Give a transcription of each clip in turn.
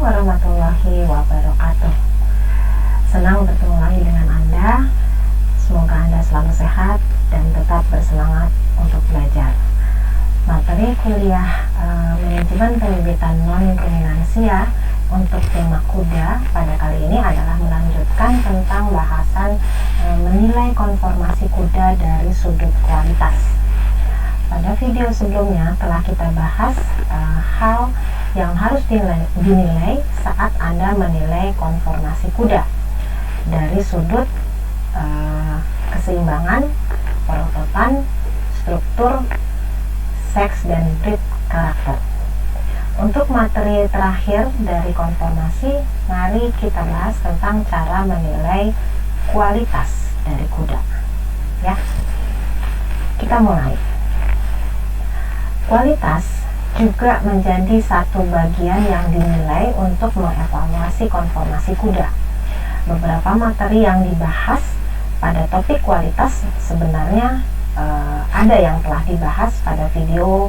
warahmatullahi wabarakatuh. Senang bertemu lagi dengan Anda. Semoga Anda selalu sehat dan tetap bersemangat untuk belajar. Materi kuliah manajemen penerbitan non-dominansia untuk tema kuda pada kali ini adalah melanjutkan tentang bahasan menilai konformasi kuda dari sudut kualitas. Pada video sebelumnya telah kita bahas hal yang harus dinilai saat Anda menilai konformasi kuda dari sudut keseimbangan, perototan, struktur, seks, dan breed karakter. Untuk materi terakhir dari konformasi, mari kita bahas tentang cara menilai kualitas dari kuda. Ya, kita mulai. Kualitas juga menjadi satu bagian yang dinilai untuk mengevaluasi konformasi kuda. Beberapa materi yang dibahas pada topik kualitas sebenarnya ada yang telah dibahas pada video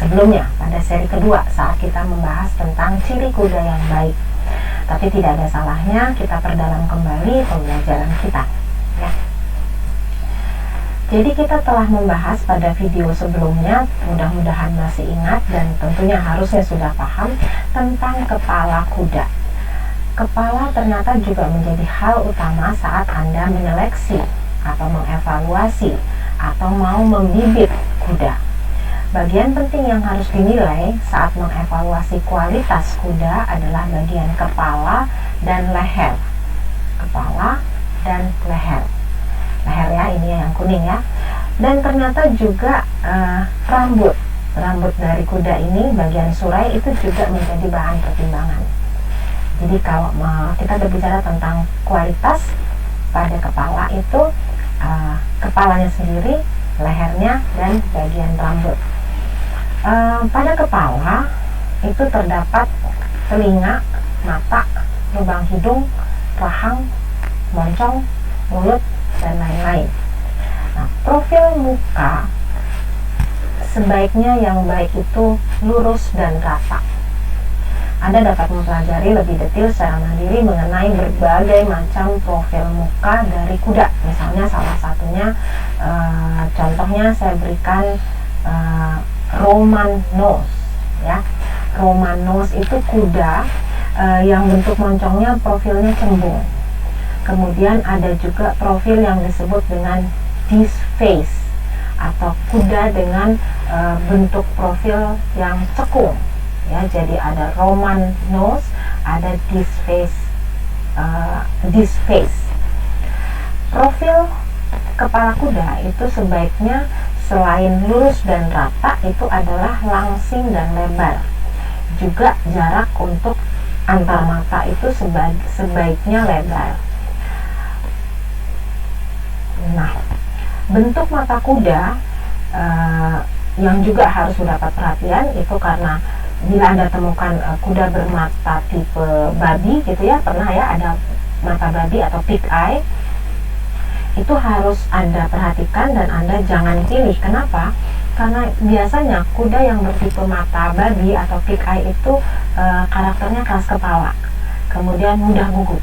sebelumnya, pada seri kedua saat kita membahas tentang ciri kuda yang baik. Tapi tidak ada salahnya kita perdalam kembali pembelajaran kita, ya. Jadi kita telah membahas pada video sebelumnya, mudah-mudahan masih ingat dan tentunya harusnya sudah paham tentang kepala kuda. Kepala ternyata juga menjadi hal utama saat Anda menyeleksi atau mengevaluasi atau mau membibit kuda. Bagian penting yang harus dinilai saat mengevaluasi kualitas kuda adalah bagian kepala dan leher. Kepala dan leher. Leher ya, ini yang kuning ya. Dan ternyata juga rambut dari kuda ini, bagian surai itu juga menjadi bahan pertimbangan. Jadi kalau kita berbicara tentang kualitas pada kepala itu kepalanya sendiri, lehernya, dan bagian rambut. Pada kepala itu terdapat telinga, mata, lubang hidung, rahang, moncong, mulut, dan lain-lain. Nah, profil muka sebaiknya yang baik itu lurus dan rata. Anda dapat mempelajari lebih detail secara mandiri mengenai berbagai macam profil muka dari kuda. Misalnya salah satunya, contohnya saya berikan Roman nose, ya. Roman nose itu kuda yang bentuk moncongnya profilnya cembung. Kemudian ada juga profil yang disebut dengan disc face atau kuda dengan bentuk profil yang cekung. Ya, jadi ada Roman nose, ada disc face. Profil kepala kuda itu sebaiknya selain lurus dan rata itu adalah langsing dan lebar. Juga jarak untuk antar mata itu sebaiknya lebar. Nah, bentuk mata kuda yang juga harus mendapat perhatian itu karena bila Anda temukan kuda bermata tipe babi gitu ya, pernah ya ada mata babi atau pig eye, itu harus Anda perhatikan dan Anda jangan pilih. Kenapa? Karena biasanya kuda yang bertipe mata babi atau pig eye itu karakternya keras kepala, kemudian mudah gugup.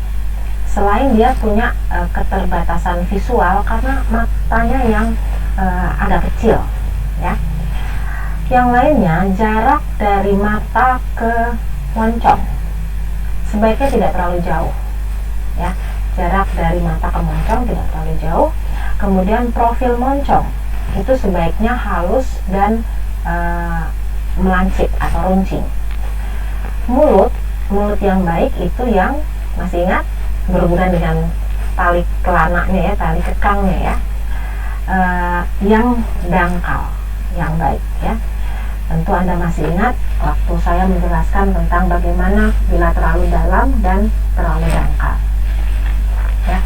Selain dia punya keterbatasan visual karena matanya yang agak kecil, ya. Yang lainnya, jarak dari mata ke moncong sebaiknya tidak terlalu jauh, ya. Jarak dari mata ke moncong tidak terlalu jauh. Kemudian profil moncong itu sebaiknya halus dan melancip atau runcing. Mulut yang baik itu yang, masih ingat, berhubungan dengan tali kelananya ya, tali kekangnya ya, yang dangkal, yang baik ya. Tentu Anda masih ingat waktu saya menjelaskan tentang bagaimana bila terlalu dalam dan terlalu dangkal ya,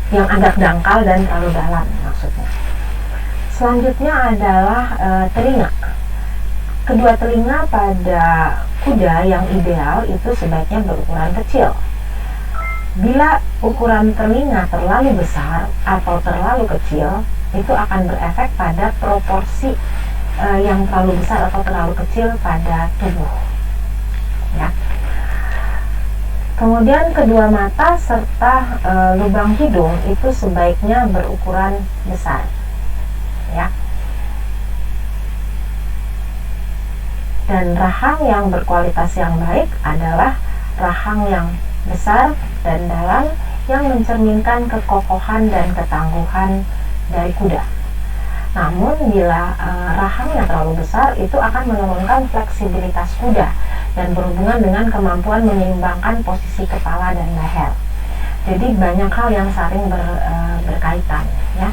yang agak dangkal dan terlalu dalam maksudnya. Selanjutnya adalah telinga. Kedua telinga pada kuda yang ideal itu sebaiknya berukuran kecil. Bila ukuran telinga terlalu besar atau terlalu kecil, itu akan berefek pada proporsi yang terlalu besar atau terlalu kecil pada tubuh. Kemudian kedua mata serta lubang hidung itu sebaiknya berukuran besar, ya. Dan rahang yang berkualitas yang baik adalah rahang yang besar dan dalam, yang mencerminkan kekokohan dan ketangguhan dari kuda. Namun bila rahangnya terlalu besar, itu akan menurunkan fleksibilitas kuda dan berhubungan dengan kemampuan menyeimbangkan posisi kepala dan leher. Jadi banyak hal yang saling berkaitan, ya.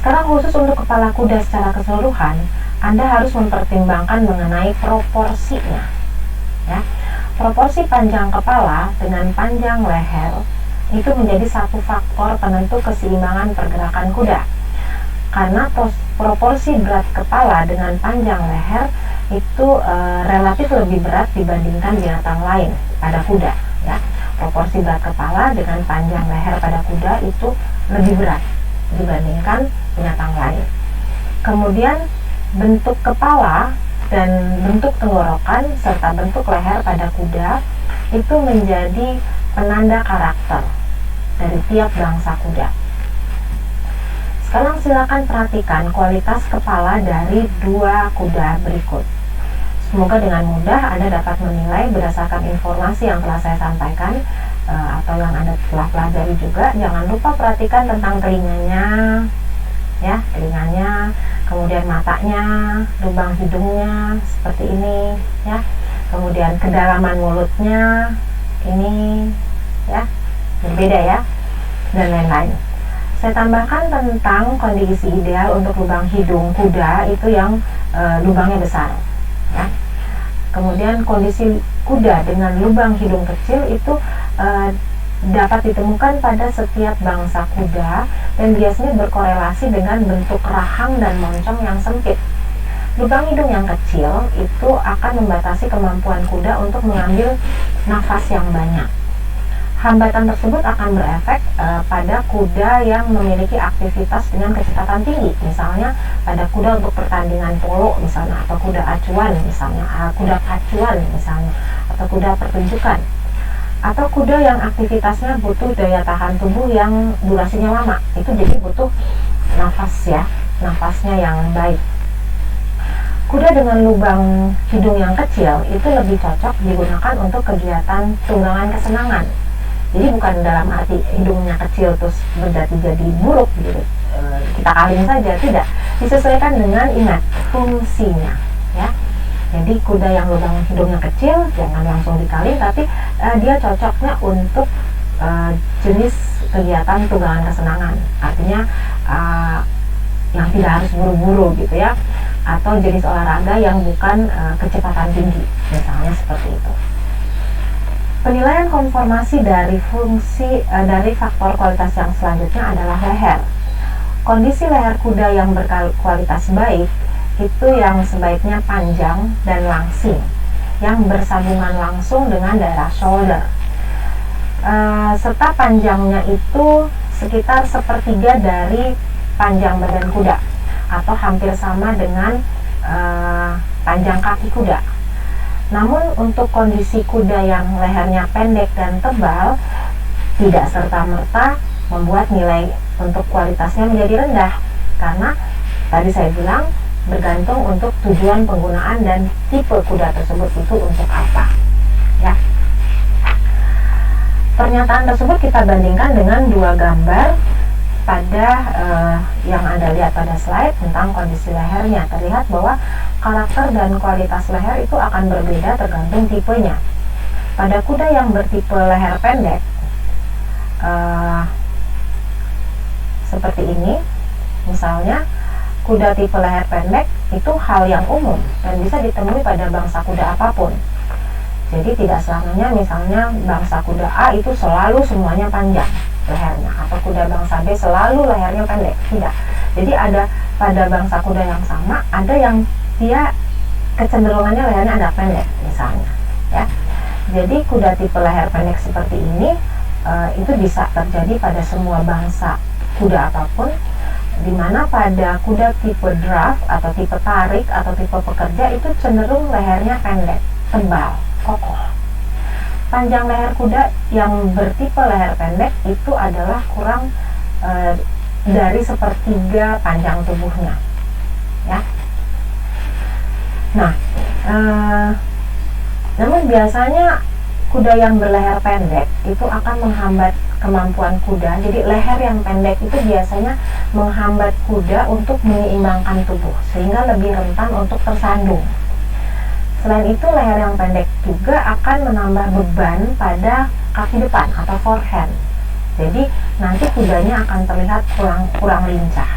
Sekarang khusus untuk kepala kuda secara keseluruhan, Anda harus mempertimbangkan mengenai proporsinya, ya. Proporsi panjang kepala dengan panjang leher itu menjadi satu faktor penentu keseimbangan pergerakan kuda. Karena proporsi berat kepala dengan panjang leher itu relatif lebih berat dibandingkan binatang lain pada kuda, ya. Proporsi berat kepala dengan panjang leher pada kuda itu lebih berat dibandingkan binatang lain. Kemudian bentuk kepala dan bentuk tenggorokan serta bentuk leher pada kuda itu menjadi penanda karakter dari tiap bangsa kuda. Sekarang silakan perhatikan kualitas kepala dari dua kuda berikut. Semoga dengan mudah Anda dapat menilai berdasarkan informasi yang telah saya sampaikan atau yang Anda telah pelajari juga. Jangan lupa perhatikan tentang telinganya, ya, telinganya, kemudian matanya, lubang hidungnya seperti ini, ya. Kemudian kedalaman mulutnya ini, ya, berbeda ya, dan lain-lain. Saya tambahkan tentang kondisi ideal untuk lubang hidung kuda itu yang lubangnya besar, ya. Kemudian kondisi kuda dengan lubang hidung kecil itu dapat ditemukan pada setiap bangsa kuda dan biasanya berkorelasi dengan bentuk rahang dan moncong yang sempit. Lubang hidung yang kecil itu akan membatasi kemampuan kuda untuk mengambil nafas yang banyak. Hambatan tersebut akan berefek pada kuda yang memiliki aktivitas dengan kecepatan tinggi, misalnya pada kuda untuk pertandingan polo misalnya, atau kuda acuan misalnya, kuda pacuan misalnya, atau kuda pertunjukan, atau kuda yang aktivitasnya butuh daya tahan tubuh yang durasinya lama, itu jadi butuh nafas, ya, nafasnya yang baik. Kuda dengan lubang hidung yang kecil itu lebih cocok digunakan untuk kegiatan tunggangan kesenangan. Jadi bukan dalam arti hidungnya kecil terus berarti jadi buruk gitu, kita kawin saja, tidak. Disesuaikan dengan, ingat, fungsinya, ya. Jadi kuda yang lubang hidungnya kecil jangan langsung dikawin, tapi dia cocoknya untuk jenis kegiatan tunggangan kesenangan. Artinya yang tidak harus buru-buru gitu, ya, atau jenis olahraga yang bukan kecepatan tinggi, misalnya seperti itu. Penilaian konformasi dari dari faktor kualitas yang selanjutnya adalah leher. Kondisi leher kuda yang berkualitas baik itu yang sebaiknya panjang dan langsing, yang bersambungan langsung dengan daerah shoulder, serta panjangnya itu sekitar sepertiga dari panjang badan kuda atau hampir sama dengan panjang kaki kuda. Namun untuk kondisi kuda yang lehernya pendek dan tebal tidak serta-merta membuat nilai untuk kualitasnya menjadi rendah, karena tadi saya bilang bergantung untuk tujuan penggunaan dan tipe kuda tersebut itu untuk apa, ya. Pernyataan tersebut kita bandingkan dengan dua gambar pada yang Anda lihat pada slide tentang kondisi lehernya. Terlihat bahwa karakter dan kualitas leher itu akan berbeda tergantung tipenya. Pada kuda yang bertipe leher pendek seperti ini misalnya, kuda tipe leher pendek itu hal yang umum dan bisa ditemui pada bangsa kuda apapun. Jadi tidak selamanya misalnya bangsa kuda A itu selalu semuanya panjang lehernya, atau kuda bangsa B selalu lehernya pendek, tidak. Jadi ada pada bangsa kuda yang sama, ada yang dia kecenderungannya lehernya agak pendek misalnya, ya. Jadi kuda tipe leher pendek seperti ini itu bisa terjadi pada semua bangsa kuda apapun, dimana pada kuda tipe draft atau tipe tarik atau tipe pekerja itu cenderung lehernya pendek, tebal, kokoh. panjang leher kuda yang bertipe leher pendek itu adalah kurang dari sepertiga panjang tubuhnya, ya. Nah, namun biasanya kuda yang berleher pendek itu akan menghambat kemampuan kuda. Jadi leher yang pendek itu biasanya menghambat kuda untuk menyeimbangkan tubuh, sehingga lebih rentan untuk tersandung. Selain itu, leher yang pendek juga akan menambah beban pada kaki depan atau forehand. Jadi nanti kudanya akan terlihat kurang lincah.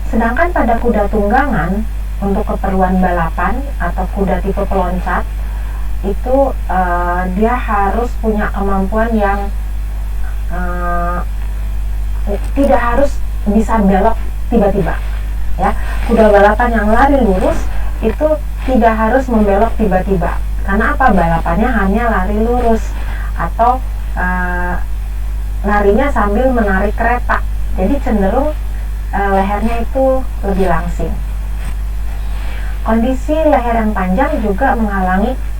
Sedangkan pada kuda tunggangan, untuk keperluan balapan atau kuda tipe peloncat, itu dia harus punya kemampuan yang tidak harus bisa belok tiba-tiba, ya. Kuda balapan yang lari lurus itu tidak harus membelok tiba-tiba. Karena apa? Balapannya hanya lari lurus atau larinya sambil menarik kereta. Jadi cenderung lehernya itu lebih langsing. Kondisi leher yang panjang juga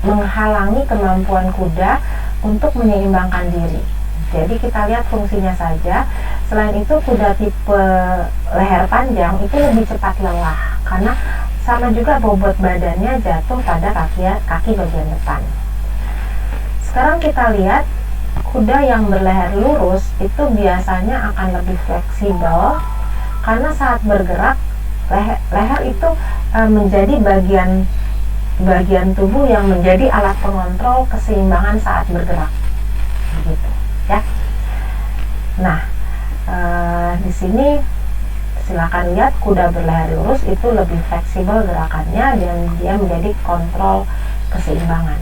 menghalangi kemampuan kuda untuk menyeimbangkan diri. Jadi kita lihat fungsinya saja. Selain itu, kuda tipe leher panjang itu lebih cepat lelah karena sama juga bobot badannya jatuh pada kaki bagian depan. Sekarang kita lihat kuda yang berleher lurus itu biasanya akan lebih fleksibel karena saat bergerak leher itu menjadi bagian tubuh yang menjadi alat pengontrol keseimbangan saat bergerak, begitu, ya. Nah, di sini silakan lihat kuda berleher lurus itu lebih fleksibel gerakannya dan dia menjadi kontrol keseimbangan.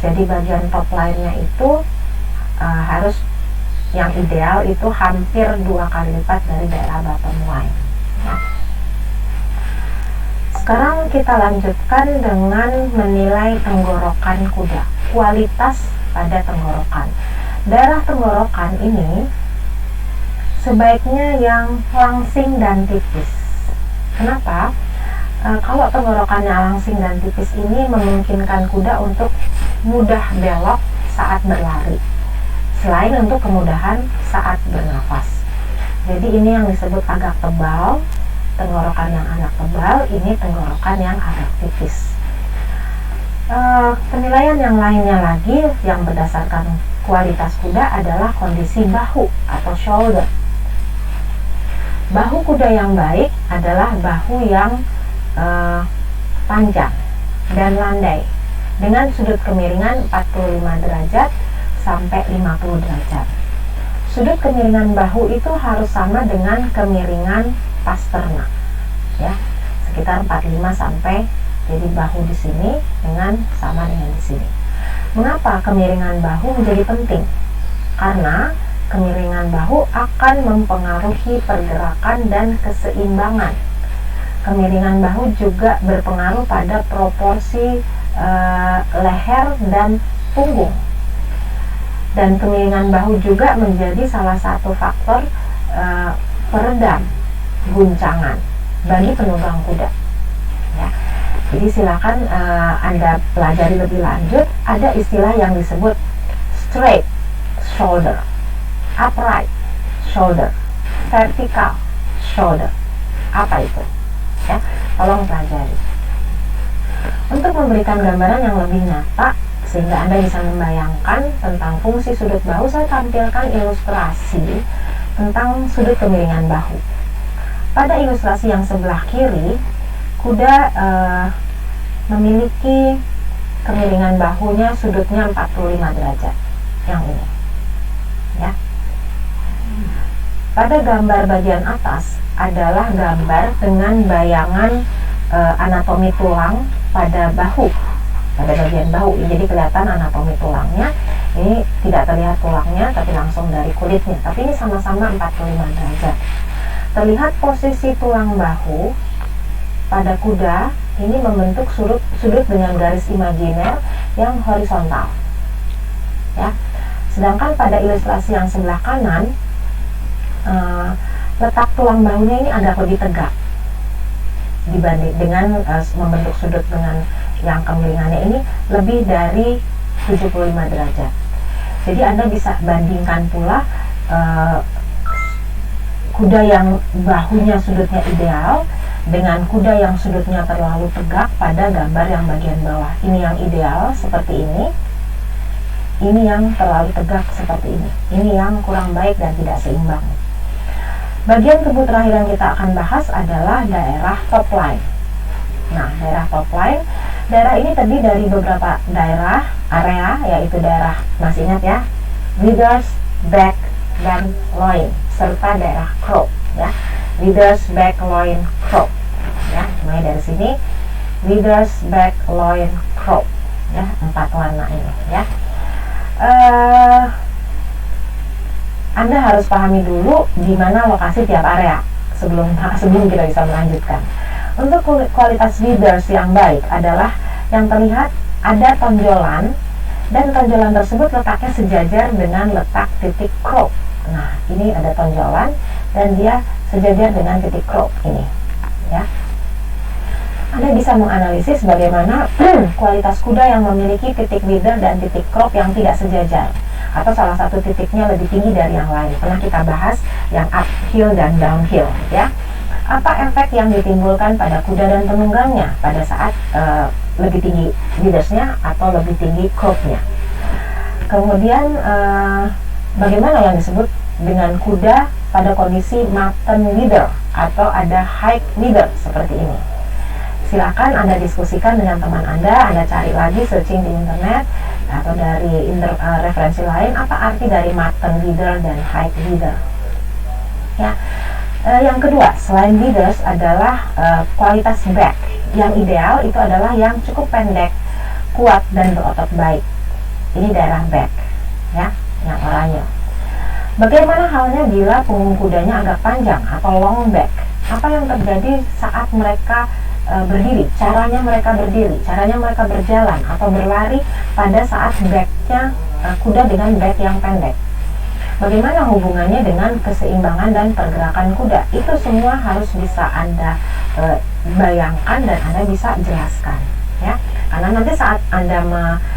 Jadi bagian top line-nya itu harus yang ideal itu hampir 2 kali lipat dari daerah bottom line. Nah, sekarang kita lanjutkan dengan menilai tenggorokan kuda, kualitas pada tenggorokan. Daerah tenggorokan ini sebaiknya yang langsing dan tipis. Kenapa? Kalau tenggorokannya langsing dan tipis ini memungkinkan kuda untuk mudah belok saat berlari, selain untuk kemudahan saat bernafas. Jadi ini yang disebut agak tebal. Tenggorokan yang agak tebal, ini tenggorokan yang agak tipis. Penilaian yang lainnya lagi yang berdasarkan kualitas kuda adalah kondisi bahu atau shoulder. Bahu kuda yang baik adalah bahu yang panjang dan landai dengan sudut kemiringan 45 derajat sampai 50 derajat. Sudut kemiringan bahu itu harus sama dengan kemiringan pas ternak, ya, sekitar 45 sampai, jadi bahu di sini sama dengan di sini. Mengapa kemiringan bahu menjadi penting? Karena kemiringan bahu akan mempengaruhi pergerakan dan keseimbangan. Kemiringan bahu juga berpengaruh pada proporsi leher dan punggung. Dan kemiringan bahu juga menjadi salah satu faktor peredam guncangan bagi penunggang kuda, ya. Jadi silakan Anda pelajari lebih lanjut. Ada istilah yang disebut straight shoulder, upright shoulder, vertical shoulder. Apa itu? Ya, tolong pelajari. Untuk memberikan gambaran yang lebih nyata sehingga Anda bisa membayangkan tentang fungsi sudut bahu, saya tampilkan ilustrasi tentang sudut kemiringan bahu. Pada ilustrasi yang sebelah kiri, kuda memiliki kemiringan bahunya sudutnya 45 derajat, yang ini, ya. Pada gambar bagian atas adalah gambar dengan bayangan anatomi tulang pada bahu, pada bagian bahu. Jadi kelihatan anatomi tulangnya. Ini tidak terlihat tulangnya, tapi langsung dari kulitnya. Tapi ini sama-sama 45 derajat. Terlihat posisi tulang bahu pada kuda ini membentuk sudut dengan garis imajiner yang horizontal, ya. Sedangkan pada ilustrasi yang sebelah kanan, letak tulang bahunya ini agak lebih tegak dibanding dengan membentuk sudut dengan yang kemiringannya ini lebih dari 75 derajat. Jadi Anda bisa bandingkan pula kuda yang bahunya sudutnya ideal dengan kuda yang sudutnya terlalu tegak pada gambar yang bagian bawah. Ini yang ideal seperti ini yang terlalu tegak seperti ini yang kurang baik dan tidak seimbang. Bagian tubuh terakhir yang kita akan bahas adalah daerah top line. Nah, daerah top line, daerah ini terdiri dari beberapa area, yaitu daerah, masih ingat ya, withers, back, dan loin, serta daerah crop ya. Withers, back, loin, crop ya. Mulai dari sini, withers, back, loin, crop ya, 4 warna ini ya. Anda harus pahami dulu di mana lokasi tiap area sebelum kita bisa melanjutkan. Untuk kualitas withers yang baik adalah yang terlihat ada tonjolan, dan tonjolan tersebut letaknya sejajar dengan letak titik crop. Nah, ini ada tonjolan dan dia sejajar dengan titik crop ini ya. Anda bisa menganalisis bagaimana kualitas kuda yang memiliki titik wither dan titik crop yang tidak sejajar, atau salah satu titiknya lebih tinggi dari yang lain. Pernah kita bahas yang uphill dan downhill ya. Apa efek yang ditimbulkan pada kuda dan penunggangnya pada saat lebih tinggi withersnya atau lebih tinggi cropnya. Kemudian bagaimana yang disebut dengan kuda pada kondisi maten wither atau ada high wither seperti ini. Silakan Anda diskusikan dengan teman Anda cari lagi searching di internet atau dari referensi lain apa arti dari maten wither dan high wither ya. Yang kedua, selain withers adalah kualitas back. Yang ideal itu adalah yang cukup pendek, kuat, dan berotot baik. Ini daerah back ya, yang oranye. Bagaimana halnya bila punggung kudanya agak panjang atau long back? Apa yang terjadi saat mereka berdiri? Caranya mereka berdiri, caranya mereka berjalan atau berlari pada saat backnya kuda dengan back yang pendek. Bagaimana hubungannya dengan keseimbangan dan pergerakan kuda? Itu semua harus bisa Anda bayangkan dan Anda bisa jelaskan ya. Karena nanti saat Anda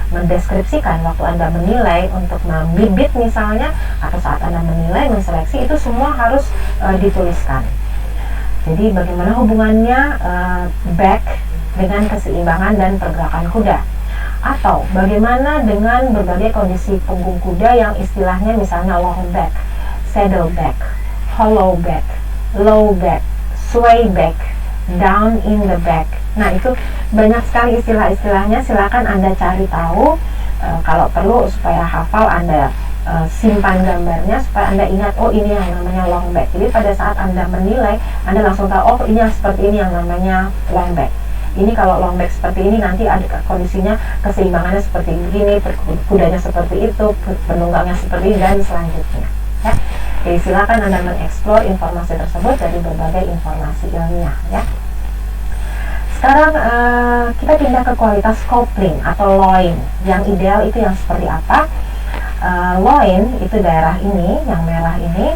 mendeskripsikan, waktu Anda menilai untuk membibit misalnya, atau saat Anda menilai, menseleksi, itu semua harus dituliskan. Jadi bagaimana hubungannya back dengan keseimbangan dan pergerakan kuda? Atau bagaimana dengan berbagai kondisi punggung kuda yang istilahnya misalnya long back, saddle back, hollow back, low back, sway back, down in the back. Nah, itu banyak sekali istilah-istilahnya. Silakan Anda cari tahu. Kalau perlu supaya hafal, Anda simpan gambarnya supaya Anda ingat, oh ini yang namanya long back. Jadi pada saat Anda menilai, Anda langsung tahu, oh ini yang seperti ini yang namanya long back. Ini kalau long back seperti ini, nanti ada kondisinya keseimbangannya seperti begini, kudanya seperti itu, penunggangnya seperti ini, dan selanjutnya ya. Jadi silakan Anda mengeksplor informasi tersebut dari berbagai informasi ilmiah ya. Sekarang kita pindah ke kualitas coupling atau loin. Yang ideal itu yang seperti apa? Loin itu daerah ini, yang merah ini.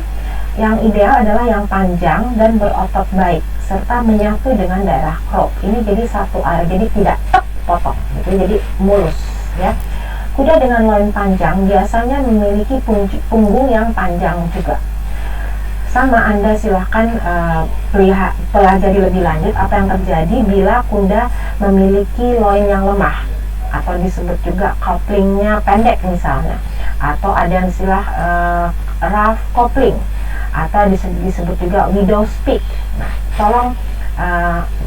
Yang ideal adalah yang panjang dan berotot baik, serta menyatu dengan daerah crop. Ini jadi satu area, jadi tidak potong gitu, jadi mulus ya. Kuda dengan loin panjang biasanya memiliki punggung yang panjang juga. Sama, Anda silahkan pelajari lebih lanjut apa yang terjadi bila kuda memiliki loin yang lemah, atau disebut juga couplingnya pendek misalnya, atau ada yang istilah rough coupling, atau disebut juga widow's peak. Nah, tolong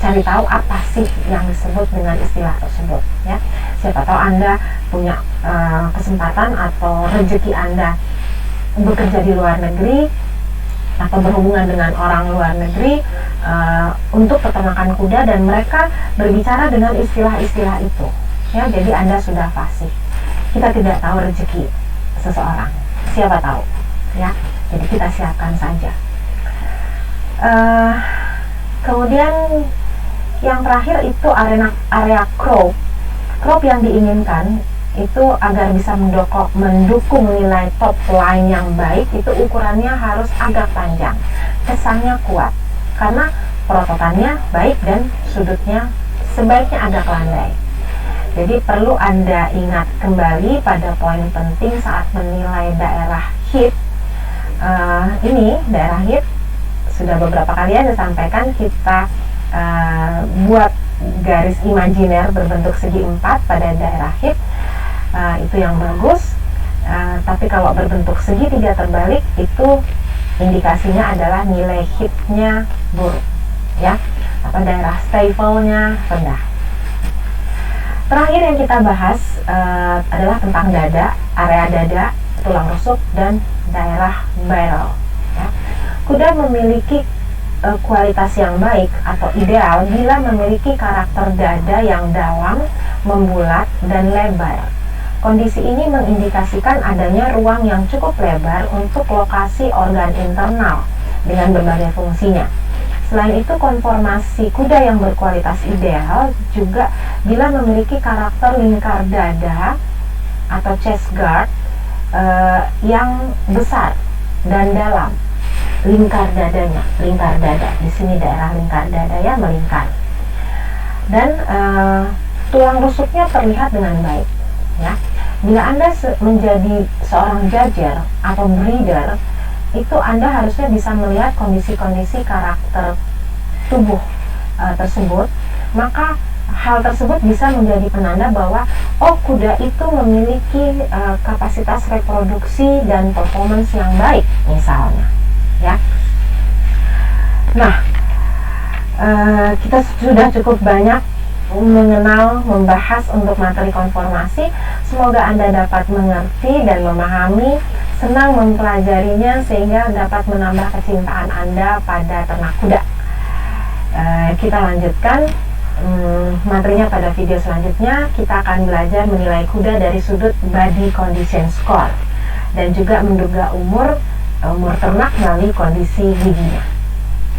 cari tahu apa sih yang disebut dengan istilah tersebut ya. Siapa tahu Anda punya kesempatan atau rezeki Anda bekerja di luar negeri atau berhubungan dengan orang luar negeri untuk peternakan kuda, dan mereka berbicara dengan istilah-istilah itu ya. Jadi Anda sudah fasih. Kita tidak tahu rezeki seseorang, siapa tahu ya. Jadi kita siapkan saja. Kemudian yang terakhir itu area crop. Crop yang diinginkan itu agar bisa mendukung nilai top line yang baik, itu ukurannya harus agak panjang, kesannya kuat, karena perototannya baik dan sudutnya sebaiknya agak landai. Jadi perlu Anda ingat kembali pada poin penting saat menilai daerah heat. Ini daerah heat sudah beberapa kali Anda sampaikan, kita buat garis imajiner berbentuk segi 4 pada daerah heat, itu yang bagus. Tapi kalau berbentuk segi 3 terbalik, itu indikasinya adalah nilai heatnya buruk, ya, atau daerah stable-nya rendah. Terakhir yang kita bahas adalah tentang dada, area dada, tulang rusuk, dan daerah barrel. Ya. Kuda memiliki kualitas yang baik atau ideal bila memiliki karakter dada yang dalam, membulat, dan lebar. Kondisi ini mengindikasikan adanya ruang yang cukup lebar untuk lokasi organ internal dengan berbagai fungsinya. Selain itu, konformasi kuda yang berkualitas ideal juga bila memiliki karakter lingkar dada atau chest guard yang besar dan dalam. Lingkar dadanya, lingkar dada, di sini daerah lingkar dada ya, melingkar. Dan tulang rusuknya terlihat dengan baik, ya. Bila Anda menjadi seorang judger atau breeder, itu Anda harusnya bisa melihat kondisi-kondisi karakter tubuh tersebut, maka hal tersebut bisa menjadi penanda bahwa kuda itu memiliki kapasitas reproduksi dan performance yang baik misalnya, ya. Nah, kita sudah cukup banyak membahas untuk materi konformasi. Semoga Anda dapat mengerti dan memahami, senang mempelajarinya sehingga dapat menambah kecintaan Anda pada ternak kuda. Kita lanjutkan materinya pada video selanjutnya. Kita akan belajar menilai kuda dari sudut body condition score dan juga menduga umur ternak melalui kondisi giginya.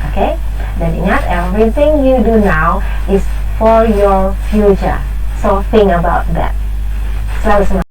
Oke? Dan ingat, everything you do now is for your future. So think about that. Selalu semangat.